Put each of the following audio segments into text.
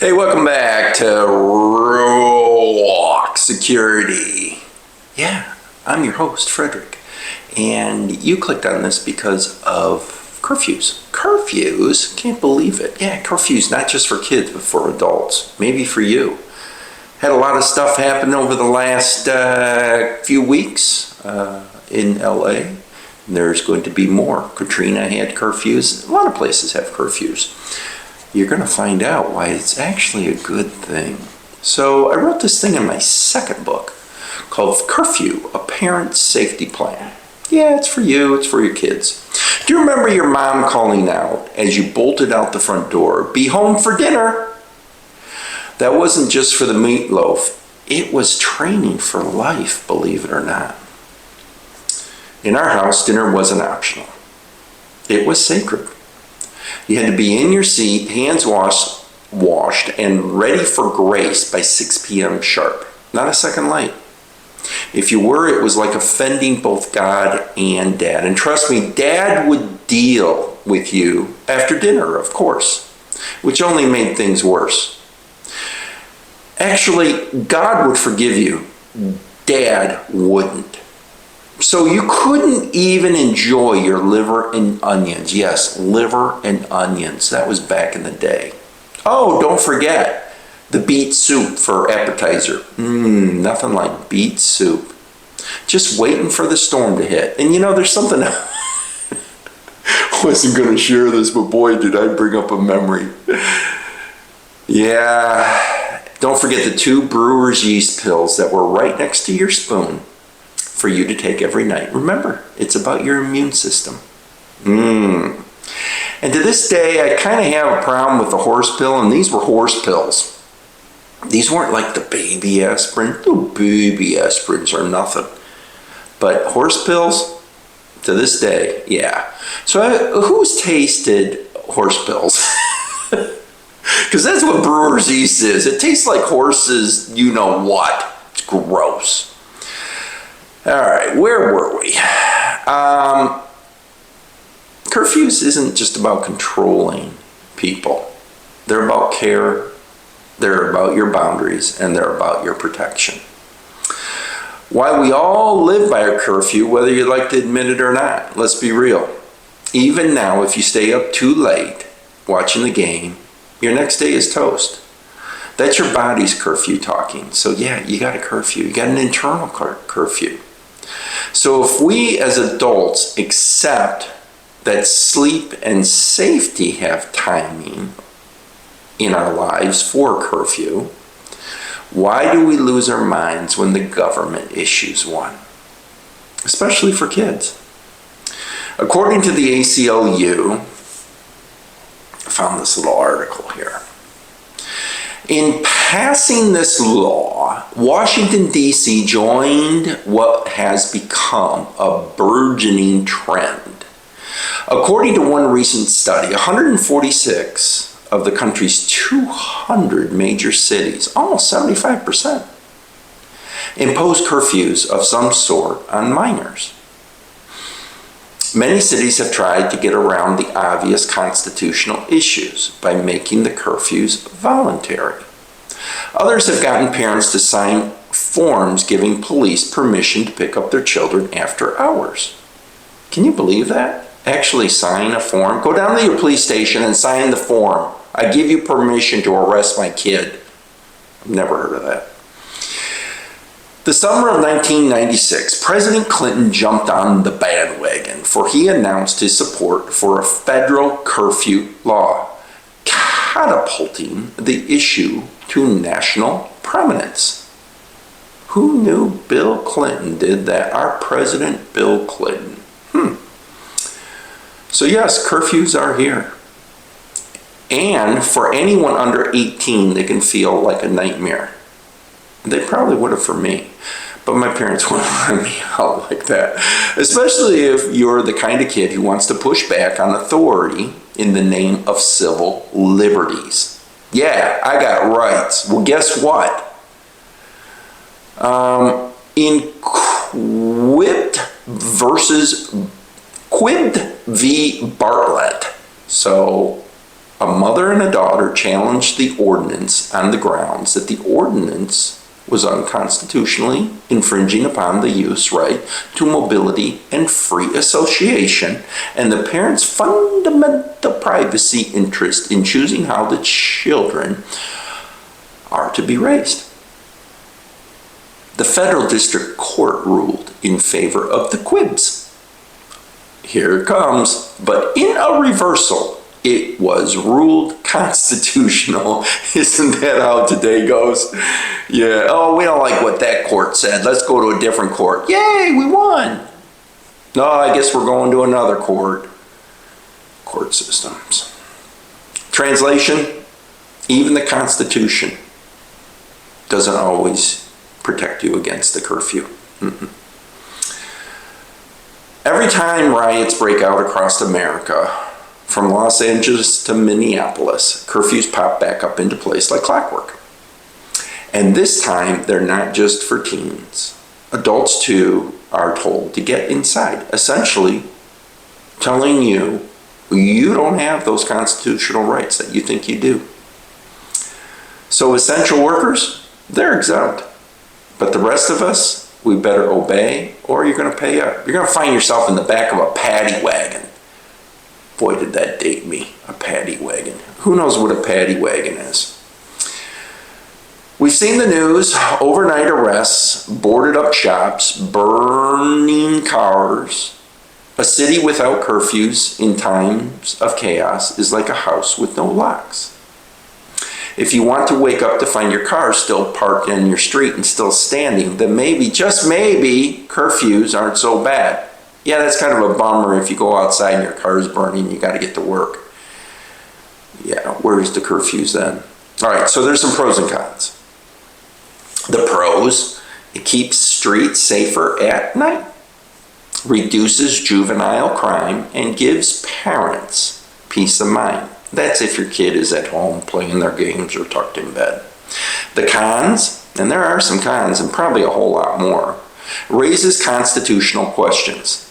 Hey, welcome back to rooaak Security. Yeah, I'm your host, Frederick. And you clicked on this because of curfews. Curfews? Can't believe it. Yeah, curfews, not just for kids, but for adults. Maybe for you. Had a lot of stuff happen over the last few weeks in LA. There's going to be more. Katrina had curfews. A lot of places have curfews. You're going to find out why it's actually a good thing. So I wrote this thing in my second book called Curfew, A Parent's Safety Plan. Yeah, it's for you, it's for your kids. Do you remember your mom calling out as you bolted out the front door, "Be home for dinner"? That wasn't just for the meatloaf. It was training for life, believe it or not. In our house, dinner wasn't optional. It was sacred. You had to be in your seat, hands washed, and ready for grace by 6 p.m. sharp. Not a second late. If you were, it was like offending both God and Dad. And trust me, Dad would deal with you after dinner, of course, which only made things worse. Actually, God would forgive you. Dad wouldn't. So you couldn't even enjoy your liver and onions. Yes, liver and onions. That was back in the day. Oh, don't forget the beet soup for appetizer. Nothing like beet soup. Just waiting for the storm to hit. And you know, there's something I wasn't going to share this, but boy, did I bring up a memory. Yeah, don't forget the 2 brewer's yeast pills that were right next to your spoon for you to take every night. Remember, it's about your immune system. And to this day, I kind of have a problem with the horse pill, and these were horse pills. These weren't like the baby aspirin. The baby aspirins are nothing. But horse pills, to this day, yeah. So who's tasted horse pills? Because that's what brewer's yeast is. It tastes like horses, you know what. It's gross. All right, where were we? Curfews isn't just about controlling people. They're about care, they're about your boundaries, and they're about your protection. Why we all live by a curfew, whether you'd like to admit it or not. Let's be real. Even now, if you stay up too late watching the game, your next day is toast. That's your body's curfew talking. So yeah, you got a curfew. You got an internal curfew. So if we as adults accept that sleep and safety have timing in our lives for curfew, why do we lose our minds when the government issues one? Especially for kids. According to the ACLU, I found this little article here. In passing this law, Washington, D.C. joined what has become a burgeoning trend. According to one recent study, 146 of the country's 200 major cities, almost 75%, imposed curfews of some sort on minors. Many cities have tried to get around the obvious constitutional issues by making the curfews voluntary. Others have gotten parents to sign forms giving police permission to pick up their children after hours. Can you believe that? Actually sign a form? Go down to your police station and sign the form. I give you permission to arrest my kid. I've never heard of that. The summer of 1996, President Clinton jumped on the bandwagon, for he announced his support for a federal curfew law, catapulting the issue to national prominence. Who knew Bill Clinton did that? Our President Bill Clinton. So yes, curfews are here. And for anyone under 18, they can feel like a nightmare. They probably would have for me, but my parents wouldn't let me out like that. Especially if you're the kind of kid who wants to push back on authority in the name of civil liberties. Yeah, I got rights. Well, guess what? In Quibbed v. Bartlett, so a mother mother and a daughter challenged the ordinance on the grounds that the ordinance was unconstitutionally infringing upon the youth's right to mobility and free association and the parents' fundamental privacy interest in choosing how the children are to be raised. The federal district court ruled in favor of the Quibs. Here it comes, but in a reversal, it was ruled constitutional. Isn't that how today goes? Yeah, oh, we don't like what that court said. Let's go to a different court. Yay, we won. No, I guess we're going to another court. Court systems. Translation, even the Constitution doesn't always protect you against the curfew. Every time riots break out across America, from Los Angeles to Minneapolis, curfews pop back up into place like clockwork. And this time, they're not just for teens. Adults, too, are told to get inside, essentially telling you you don't have those constitutional rights that you think you do. So essential workers, they're exempt. But the rest of us, we better obey or you're going to pay up. You're going to find yourself in the back of a paddy wagon. Boy, did that date me, a paddy wagon. Who knows what a paddy wagon is? We've seen the news, overnight arrests, boarded up shops, burning cars. A city without curfews in times of chaos is like a house with no locks. If you want to wake up to find your car still parked in your street and still standing, then maybe, just maybe, curfews aren't so bad. Yeah, that's kind of a bummer if you go outside and your car is burning, you got to get to work. Yeah, where's the curfews then? All right, so there's some pros and cons. The pros, it keeps streets safer at night, reduces juvenile crime, and gives parents peace of mind. That's if your kid is at home playing their games or tucked in bed. The cons, and there are some cons and probably a whole lot more, raises constitutional questions.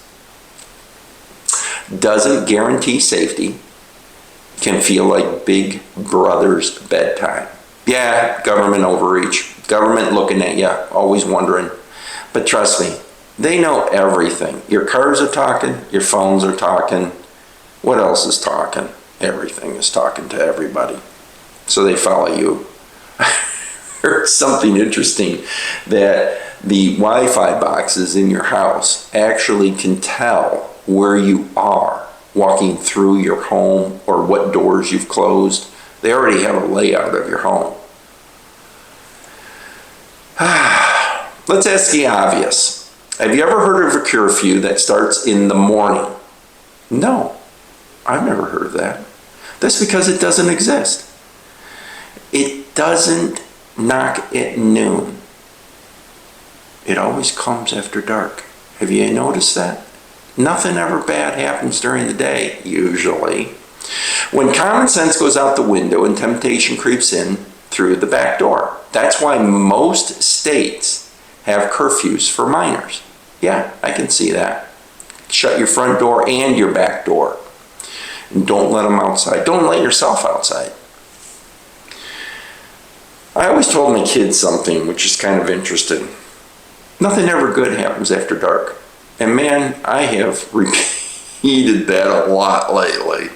Doesn't guarantee safety, can feel like Big Brother's bedtime. Yeah, government overreach, government looking at you, always wondering. But trust me, they know everything. Your cars are talking, your phones are talking. What else is talking? Everything is talking to everybody. So they follow you. I heard something interesting that the Wi-Fi boxes in your house actually can tell where you are walking through your home or what doors you've closed. They already have a layout of your home. Let's ask the obvious. Have you ever heard of a curfew that starts in the morning? No, I've never heard of that. That's because it doesn't exist. It doesn't knock at noon. It always comes after dark. Have you noticed that? Nothing ever bad happens during the day, usually. When common sense goes out the window and temptation creeps in through the back door. That's why most states have curfews for minors. Yeah, I can see that. Shut your front door and your back door. And don't let them outside. Don't let yourself outside. I always told my kids something which is kind of interesting. Nothing ever good happens after dark. And man, I have repeated that a lot lately.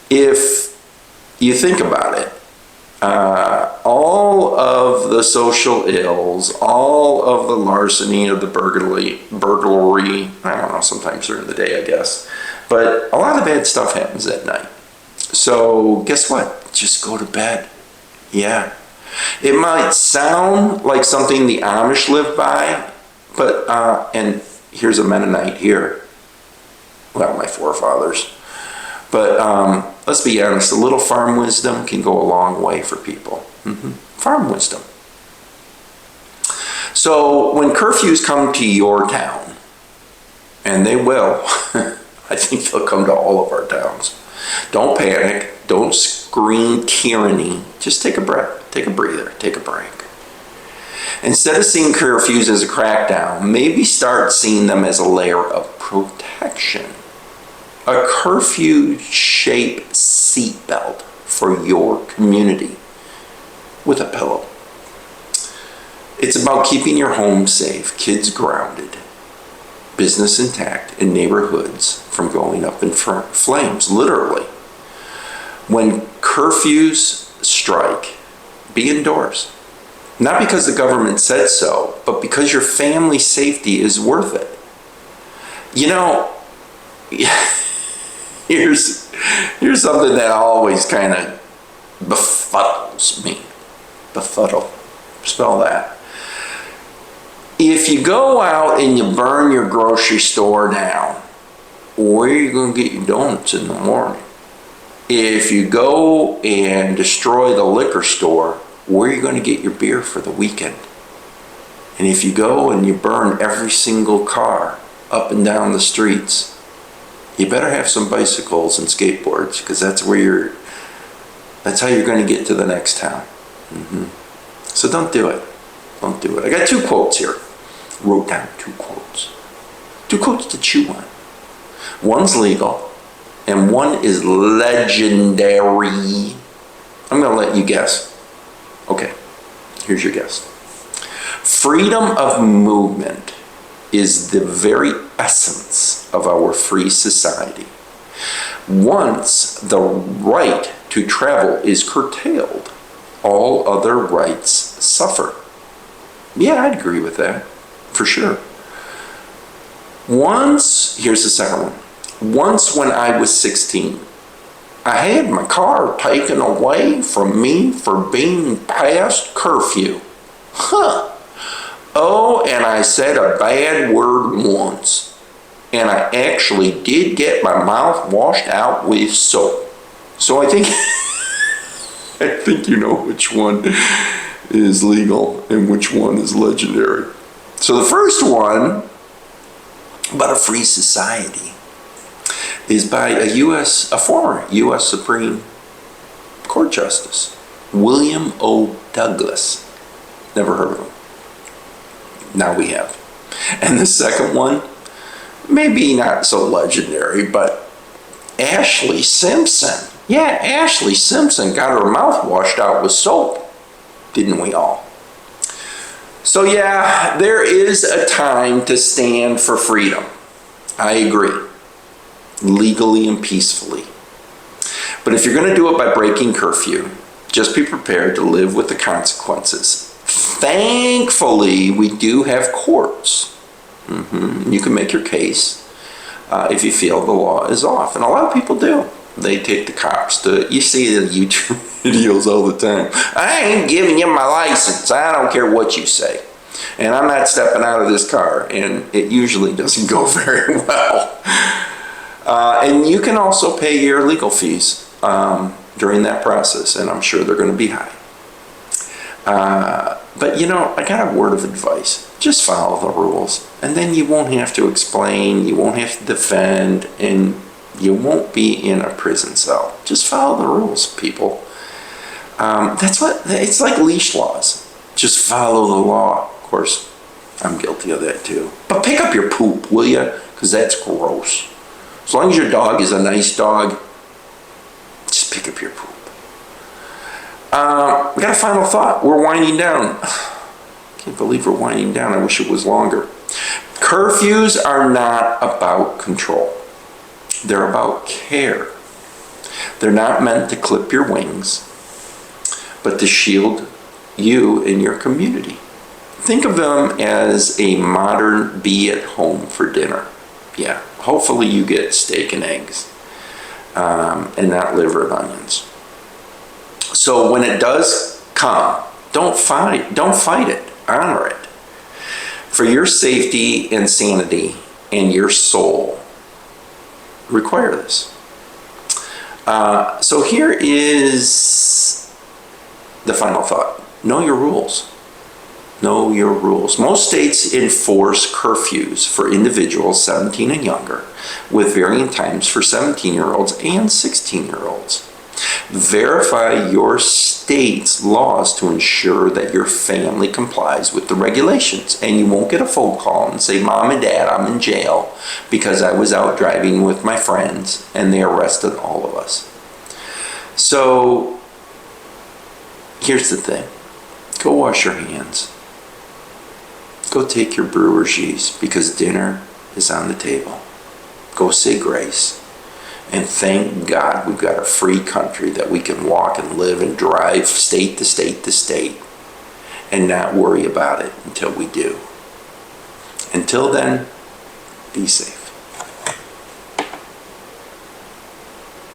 If you think about it, all of the social ills, all of the larceny of the burglary, I don't know, sometimes during the day, I guess. But a lot of bad stuff happens at night. So guess what? Just go to bed. Yeah. It might sound like something the Amish live by, but, and here's a Mennonite here. Well, my forefathers. But let's be honest, a little farm wisdom can go a long way for people. Farm wisdom. So when curfews come to your town, and they will, I think they'll come to all of our towns. Don't panic. Don't scream tyranny. Just take a breath. Take a breather. Take a break. Instead of seeing curfews as a crackdown, maybe start seeing them as a layer of protection. A curfew-shaped seatbelt seatbelt for your community with a pillow. It's about keeping your home safe, kids grounded, business intact, and neighborhoods from going up in flames, literally. When curfews strike, be indoors. Not because the government said so, but because your family's safety is worth it. You know, here's something that always kind of befuddles me. Befuddle. Spell that. If you go out and you burn your grocery store down, where are you going to get your donuts in the morning? If you go and destroy the liquor store, where are you going to get your beer for the weekend? And if you go and you burn every single car up and down the streets, you better have some bicycles and skateboards, because that's how you're going to get to the next town. So don't do it. Don't do it. I got 2 quotes here. Wrote down 2 quotes. 2 quotes to chew on. One's legal, and one is legendary. I'm going to let you guess. Okay, here's your guess. Freedom of movement is the very essence of our free society. Once the right to travel is curtailed, all other rights suffer. Yeah, I'd agree with that, for sure. Here's the second one. Once when I was 16, I had my car taken away from me for being past curfew. Oh, and I said a bad word once. And I actually did get my mouth washed out with soap. So I think you know which one is legal and which one is legendary. So the first one, about a free society, is by a former U.S. Supreme Court Justice, William O. Douglas. Never heard of him. Now we have. And the second one, maybe not so legendary, but Ashley Simpson. Yeah, Ashley Simpson got her mouth washed out with soap. Didn't we all? So yeah, there is a time to stand for freedom. I agree. Legally and peacefully. But if you're going to do it by breaking curfew, just be prepared to live with the consequences. Thankfully, we do have courts. You can make your case if you feel the law is off. And a lot of people do. They take the cops to, you see the YouTube videos all the time. I ain't giving you my license. I don't care what you say. And I'm not stepping out of this car. And it usually doesn't go very well. And you can also pay your legal fees during that process. And I'm sure they're going to be high. But you know, I got a word of advice. Just follow the rules. And then you won't have to explain. You won't have to defend. And you won't be in a prison cell. Just follow the rules, people. It's like leash laws. Just follow the law. Of course, I'm guilty of that too. But pick up your poop, will you? Because that's gross. As long as your dog is a nice dog, just pick up your poop. We got a final thought. We're winding down. Can't believe we're winding down. I wish it was longer. Curfews are not about control. They're about care. They're not meant to clip your wings, but to shield you and your community. Think of them as a modern be at home for dinner. Yeah, hopefully you get steak and eggs and not liver and onions. So when it does come, don't fight it. Honor it. For your safety and sanity and your soul, require this. So here is the final thought. Know your rules. Know your rules. Most states enforce curfews for individuals 17 and younger, with varying times for 17-year-olds and 16-year-olds. Verify your state's laws to ensure that your family complies with the regulations, and you won't get a phone call and say, Mom and Dad, I'm in jail because I was out driving with my friends and they arrested all of us. So here's the thing. Go wash your hands. Go take your brewer's yeast because dinner is on the table. Go say grace. And thank God we've got a free country that we can walk and live and drive state to state to state and not worry about it until we do. Until then, be safe.